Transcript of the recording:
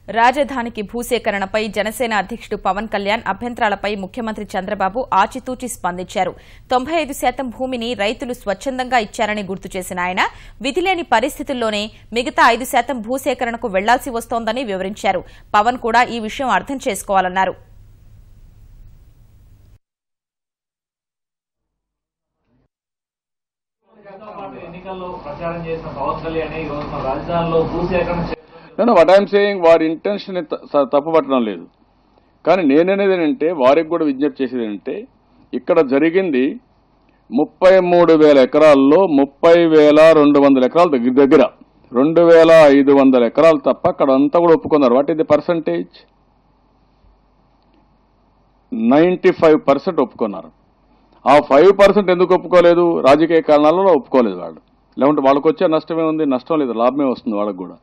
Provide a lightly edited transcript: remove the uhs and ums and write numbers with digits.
రాజధానికి భూసేకరణపై జనసేన అధ్యక్షుడు పవన్ కళ్యాణ్ అభ్యంతరాలపై ముఖ్యమంత్రి చంద్రబాబు ఆచితూచి స్పందించారు. 95% భూమిని రైతులు స్వచ్ఛందంగా ఇచ్చారని గుర్తు చేసిన ఆయన విధిలేని పరిస్థితుల్లోనే మిగతా 5% భూసేకరణకు వెళ్లాల్సి వస్తోందని వివరించారు. పవన్ కూడా ఈ విషయం అర్థం చేసుకోవాలన్నారు. వాట్ ఐఎమ్ సేయింగ్ వారి ఇంటెన్షన్ తప్పుపట్టడం లేదు. కానీ నేననేది ఏంటంటే వారికి కూడా విజ్ఞప్తి చేసేది ఏంటంటే ఇక్కడ జరిగింది 33,000 ఎకరాల్లో 30,200 ఎకరాల దగ్గర 2,500 ఎకరాలు తప్ప అక్కడ అంతా కూడా ఒప్పుకున్నారు. What is the percentage? 95% ఒప్పుకున్నారు. ఆ 5% ఎందుకు ఒప్పుకోలేదు? రాజకీయ కారణాలలో ఒప్పుకోలేదు వాళ్ళు. లేకుంటే వాళ్ళకి వచ్చే నష్టమే ఉంది, నష్టం లేదు, లాభమే వస్తుంది వాళ్ళకు కూడా.